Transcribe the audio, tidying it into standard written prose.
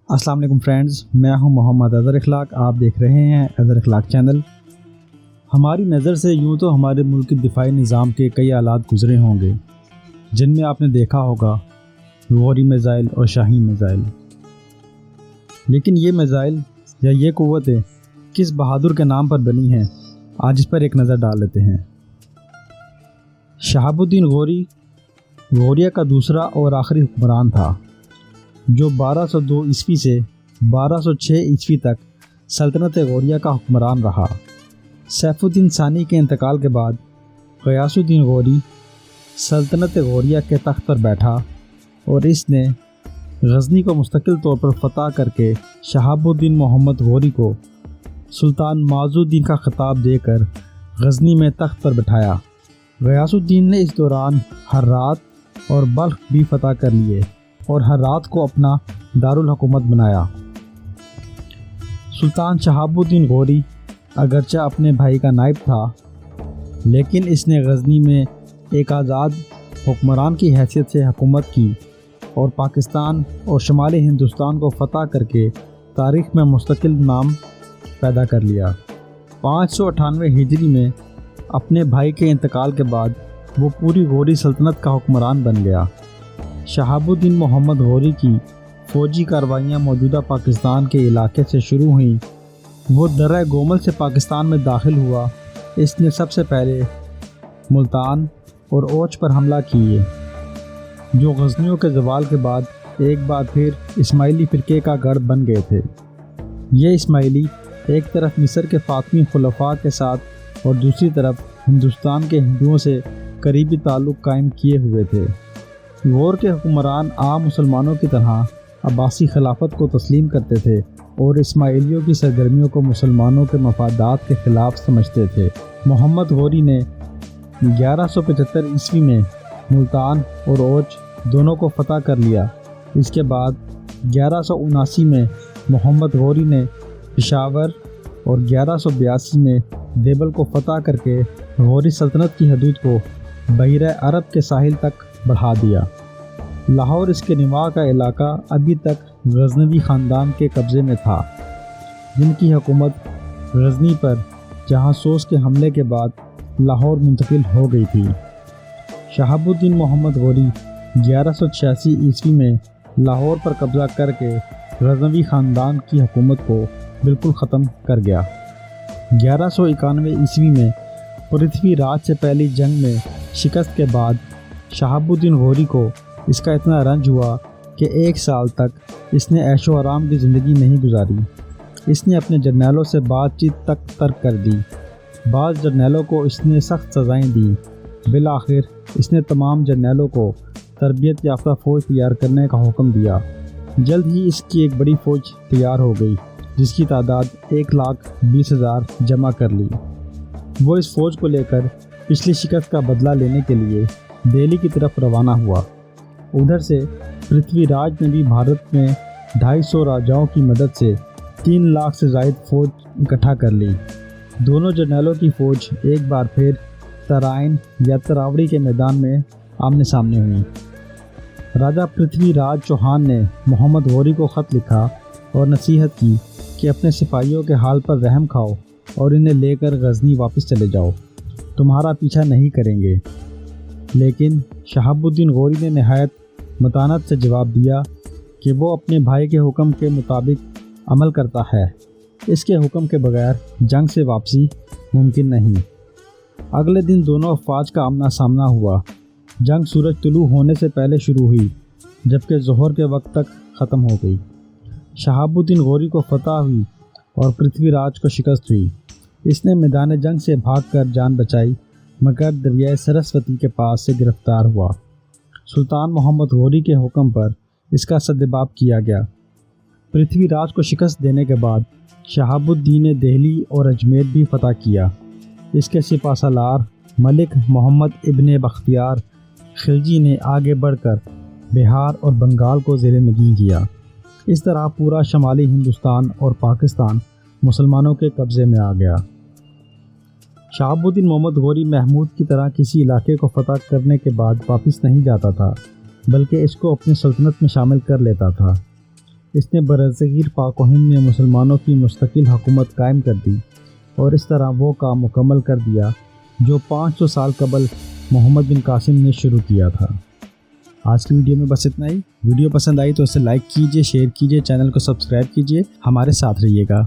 السلام علیکم فرینڈز، میں ہوں محمد اظہر اخلاق۔ آپ دیکھ رہے ہیں اظہر اخلاق چینل۔ ہماری نظر سے یوں تو ہمارے ملک کے دفاعی نظام کے کئی آلات گزرے ہوں گے، جن میں آپ نے دیکھا ہوگا غوری میزائل اور شاہین میزائل، لیکن یہ میزائل یا یہ قوتیں کس بہادر کے نام پر بنی ہیں، آج اس پر ایک نظر ڈال لیتے ہیں۔ شہاب الدین غوری غوریہ کا دوسرا اور آخری حکمران تھا، جو 1202 عیسوی سے 1206 عیسوی تک سلطنت غوریہ کا حکمران رہا۔ سیف الدین ثانی کے انتقال کے بعد غیاث الدین غوری سلطنت غوریہ کے تخت پر بیٹھا اور اس نے غزنی کو مستقل طور پر فتح کر کے شہاب الدین محمد غوری کو سلطان معز الدین کا خطاب دے کر غزنی میں تخت پر بٹھایا۔ غیاث الدین نے اس دوران ہرات اور بلخ بھی فتح کر لیے اور ہرات کو اپنا دارالحکومت بنایا۔ سلطان شہاب الدین غوری اگرچہ اپنے بھائی کا نائب تھا، لیکن اس نے غزنی میں ایک آزاد حکمران کی حیثیت سے حکومت کی اور پاکستان اور شمالی ہندوستان کو فتح کر کے تاریخ میں مستقل نام پیدا کر لیا۔ 598 ہجری میں اپنے بھائی کے انتقال کے بعد وہ پوری غوری سلطنت کا حکمران بن گیا۔ شہاب الدین محمد غوری کی فوجی کارروائیاں موجودہ پاکستان کے علاقے سے شروع ہوئیں۔ وہ درہ گومل سے پاکستان میں داخل ہوا۔ اس نے سب سے پہلے ملتان اور اوچ پر حملہ کیے، جو غزنیوں کے زوال کے بعد ایک بار پھر اسماعیلی فرقے کا گڑھ بن گئے تھے۔ یہ اسماعیلی ایک طرف مصر کے فاطمی خلفاء کے ساتھ اور دوسری طرف ہندوستان کے ہندوؤں سے قریبی تعلق قائم کیے ہوئے تھے۔ غور کے حکمران عام مسلمانوں کی طرح عباسی خلافت کو تسلیم کرتے تھے اور اسماعیلیوں کی سرگرمیوں کو مسلمانوں کے مفادات کے خلاف سمجھتے تھے۔ محمد غوری نے 1175 عیسوی میں ملتان اور اوچ دونوں کو فتح کر لیا۔ اس کے بعد 1179 میں محمد غوری نے پشاور اور 1182 میں دیبل کو فتح کر کے غوری سلطنت کی حدود کو بحیرہ عرب کے ساحل تک بڑھا دیا۔ لاہور اس کے نواح کا علاقہ ابھی تک غزنوی خاندان کے قبضے میں تھا، جن کی حکومت غزنی پر جہاں-سوز کے حملے کے بعد لاہور منتقل ہو گئی تھی۔ شہاب الدین محمد غوری 1186 عیسوی میں لاہور پر قبضہ کر کے غزنوی خاندان کی حکومت کو بالکل ختم کر گیا۔ 1191 عیسوی میں پرتھوی راج سے پہلی جنگ میں شکست کے بعد شہاب الدین غوری کو اس کا اتنا رنج ہوا کہ 1 سال تک اس نے عیش و آرام کی زندگی نہیں گزاری۔ اس نے اپنے جرنیلوں سے بات چیت تک ترک کر دی۔ بعض جرنیلوں کو اس نے سخت سزائیں دیں۔ بالآخر اس نے تمام جرنیلوں کو تربیت یافتہ فوج تیار کرنے کا حکم دیا۔ جلد ہی اس کی ایک بڑی فوج تیار ہو گئی، جس کی تعداد 1,20,000 جمع کر لی۔ وہ اس فوج کو لے کر پچھلی شکست کا بدلہ لینے کے لیے دہلی کی طرف روانہ ہوا۔ ادھر سے پرتھوی راج نے بھی بھارت میں 250 راجاؤں کی مدد سے 3 لاکھ سے زائد فوج اکٹھا کر لی۔ دونوں جرنیلوں کی فوج ایک بار پھر ترائن یا تراوڑی کے میدان میں آمنے سامنے ہوئی۔ راجہ پرتھوی راج چوہان نے محمد غوری کو خط لکھا اور نصیحت کی کہ اپنے سپاہیوں کے حال پر رحم کھاؤ اور انہیں لے کر غزنی واپس چلے جاؤ، تمہارا پیچھا نہیں کریں گے۔ لیکن شہاب الدین غوری نے نہایت متانت سے جواب دیا کہ وہ اپنے بھائی کے حکم کے مطابق عمل کرتا ہے، اس کے حکم کے بغیر جنگ سے واپسی ممکن نہیں۔ اگلے دن دونوں افواج کا آمنا سامنا ہوا۔ جنگ سورج طلوع ہونے سے پہلے شروع ہوئی، جبکہ ظہر کے وقت تک ختم ہو گئی۔ شہاب الدین غوری کو فتح ہوئی اور پرتھوی راج کو شکست ہوئی۔ اس نے میدان جنگ سے بھاگ کر جان بچائی، مگر دریائے سرسوتی کے پاس سے گرفتار ہوا۔ سلطان محمد غوری کے حکم پر اس کا سدباب کیا گیا۔ پرتھوی راج کو شکست دینے کے بعد شہاب الدین نے دہلی اور اجمیر بھی فتح کیا۔ اس کے سپہ سالار ملک محمد ابن بختیار خلجی نے آگے بڑھ کر بہار اور بنگال کو زیر نگین کیا۔ اس طرح پورا شمالی ہندوستان اور پاکستان مسلمانوں کے قبضے میں آ گیا۔ شہاب الدین محمد غوری محمود کی طرح کسی علاقے کو فتح کرنے کے بعد واپس نہیں جاتا تھا، بلکہ اس کو اپنی سلطنت میں شامل کر لیتا تھا۔ اس نے برصغیر پاک و ہند میں مسلمانوں کی مستقل حکومت قائم کر دی اور اس طرح وہ کام مکمل کر دیا جو 500 سال قبل محمد بن قاسم نے شروع کیا تھا۔ آج کی ویڈیو میں بس اتنا ہی۔ ویڈیو پسند آئی تو اسے لائک کیجئے، شیئر کیجئے، چینل کو سبسکرائب کیجئے، ہمارے ساتھ رہیے گا۔